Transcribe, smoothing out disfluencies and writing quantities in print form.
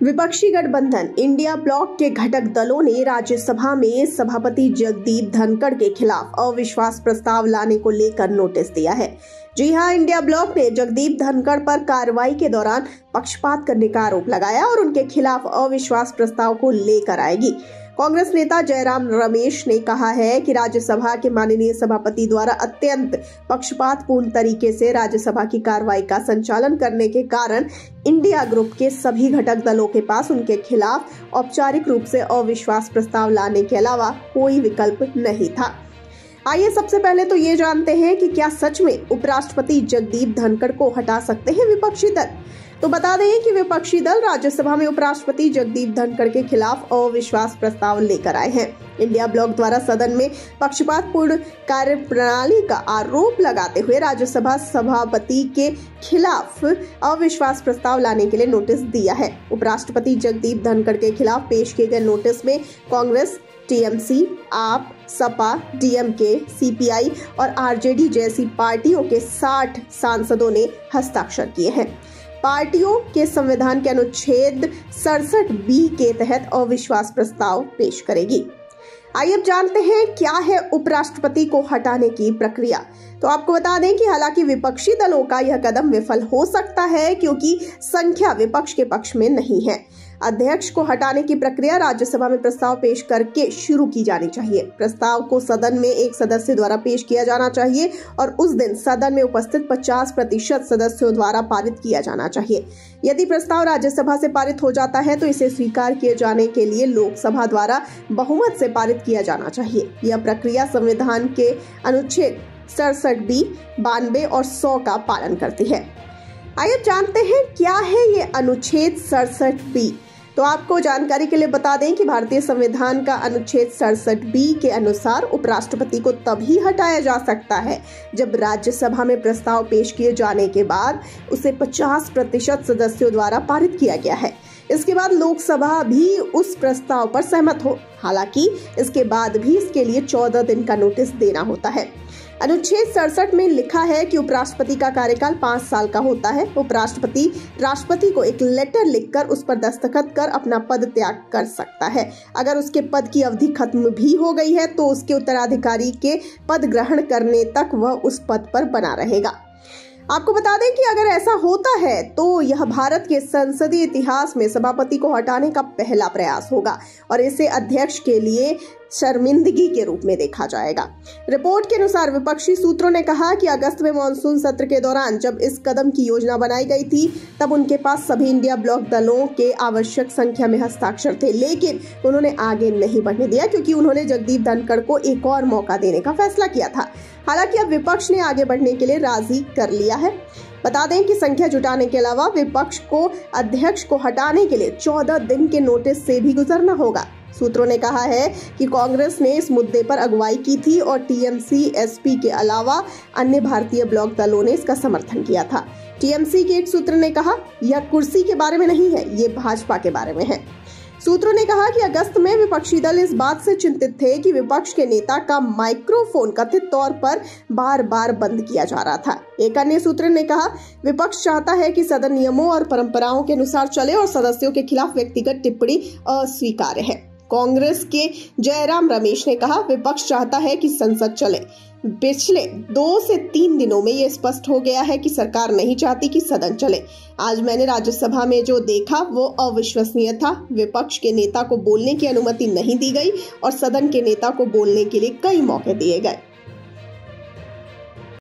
विपक्षी गठबंधन India block के घटक दलों ने राज्यसभा में सभापति जगदीप धनखड़ के खिलाफ अविश्वास प्रस्ताव लाने को लेकर नोटिस दिया है। जी हां, इंडिया ब्लॉक ने जगदीप धनखड़ पर कार्रवाई के दौरान पक्षपात करने का आरोप लगाया और उनके खिलाफ अविश्वास प्रस्ताव को लेकर आएगी। कांग्रेस नेता जयराम रमेश ने कहा है कि राज्यसभा के माननीय सभापति द्वारा अत्यंत पक्षपातपूर्ण तरीके से राज्यसभा की कार्रवाई का संचालन करने के कारण इंडिया ग्रुप के सभी घटक दलों के पास उनके खिलाफ औपचारिक रूप से अविश्वास प्रस्ताव लाने के अलावा कोई विकल्प नहीं था। आइए सबसे पहले तो ये जानते हैं कि क्या सच में उपराष्ट्रपति जगदीप धनखड़ को हटा सकते हैं विपक्षी दल। तो बता दें कि विपक्षी दल राज्यसभा में उपराष्ट्रपति जगदीप धनखड़ के खिलाफ अविश्वास प्रस्ताव लेकर आए हैं। इंडिया ब्लॉक द्वारा सदन में पक्षपातपूर्ण कार्यप्रणाली का आरोप लगाते हुए राज्यसभा सभापति के खिलाफ अविश्वास प्रस्ताव लाने के लिए नोटिस दिया है। उपराष्ट्रपति जगदीप धनखड़ के खिलाफ पेश किए गए नोटिस में कांग्रेस, टीएमसी, आप, सपा, डीएमके, सीपीआई और आरजेडी जैसी पार्टियों के 60 सांसदों ने हस्ताक्षर किए हैं। पार्टियों के संविधान के अनुच्छेद 67B के तहत अविश्वास प्रस्ताव पेश करेगी। आइए अब जानते हैं क्या है उपराष्ट्रपति को हटाने की प्रक्रिया। तो आपको बता दें कि हालांकि विपक्षी दलों का यह कदम विफल हो सकता है क्योंकि संख्या विपक्ष के पक्ष में नहीं है। अध्यक्ष को हटाने की प्रक्रिया राज्यसभा में प्रस्ताव पेश करके शुरू की जानी चाहिए। प्रस्ताव को सदन में एक सदस्य द्वारा पेश किया जाना चाहिए और उस दिन सदन में उपस्थित 50% सदस्यों द्वारा पारित किया जाना चाहिए। यदि प्रस्ताव राज्यसभा से पारित हो जाता है तो इसे स्वीकार किए जाने के लिए लोकसभा द्वारा बहुमत से पारित किया जाना चाहिए। यह प्रक्रिया संविधान के अनुच्छेद 67B, 92 और 100 का पालन करती है। आइए जानते हैं क्या है ये अनुच्छेद 67B। तो आपको जानकारी के लिए बता दें कि भारतीय संविधान का अनुच्छेद 67B के अनुसार उपराष्ट्रपति को तभी हटाया जा सकता है जब राज्यसभा में प्रस्ताव पेश किए जाने के बाद उसे 50% सदस्यों द्वारा पारित किया गया है। इसके बाद लोकसभा भी उस प्रस्ताव पर सहमत हो। हालांकि इसके बाद भी इसके लिए 14 दिन का नोटिस देना होता है। अनुच्छेद 67 में लिखा है कि उपराष्ट्रपति का कार्यकाल 5 साल का होता है। उपराष्ट्रपति राष्ट्रपति को एक लेटर लिखकर उस पर दस्तखत कर अपना पद त्याग कर सकता है। अगर उसके पद की अवधि खत्म भी हो गई है तो उसके उत्तराधिकारी के पद ग्रहण करने तक वह उस पद पर बना रहेगा। आपको बता दें कि अगर ऐसा होता है तो यह भारत के संसदीय इतिहास में सभापति को हटाने का पहला प्रयास होगा और इसे अध्यक्ष के लिए शर्मिंदगी के रूप में देखा जाएगा। रिपोर्ट के अनुसार विपक्षी सूत्रों ने कहा कि अगस्त में मॉनसून सत्र के दौरान जब इस कदम की योजना बनाई गई थी तब उनके पास सभी इंडिया ब्लॉक दलों के आवश्यक संख्या में हस्ताक्षर थे, लेकिन उन्होंने आगे नहीं बढ़ने दिया क्योंकि उन्होंने जगदीप धनखड़ को एक और मौका देने का फैसला किया था। हालांकि अब विपक्ष ने आगे बढ़ने के लिए राजी कर लिया है। बता दें कि संख्या जुटाने के अलावा विपक्ष को अध्यक्ष को हटाने के लिए 14 दिन के नोटिस से भी गुजरना होगा। सूत्रों ने कहा है कि कांग्रेस ने इस मुद्दे पर अगुवाई की थी और टीएमसी, एसपी के अलावा अन्य भारतीय ब्लॉक दलों ने इसका समर्थन किया था। टीएमसी के एक सूत्र ने कहा, यह कुर्सी के बारे में नहीं है, ये भाजपा के बारे में है। सूत्रों ने कहा कि अगस्त में विपक्षी दल इस बात से चिंतित थे कि विपक्ष के नेता का माइक्रोफोन कथित तौर पर बार बार बंद किया जा रहा था। एक अन्य सूत्र ने कहा, विपक्ष चाहता है कि सदन नियमों और परंपराओं के अनुसार चले और सदस्यों के खिलाफ व्यक्तिगत टिप्पणी अस्वीकार्य है। कांग्रेस के जयराम रमेश ने कहा, विपक्ष चाहता है कि संसद चले। पिछले 2 से 3 दिनों में यह स्पष्ट हो गया है कि सरकार नहीं चाहती कि सदन चले। आज मैंने राज्यसभा में जो देखा वो अविश्वसनीय था। विपक्ष के नेता को बोलने की अनुमति नहीं दी गई और सदन के नेता को बोलने के लिए कई मौके दिए गए।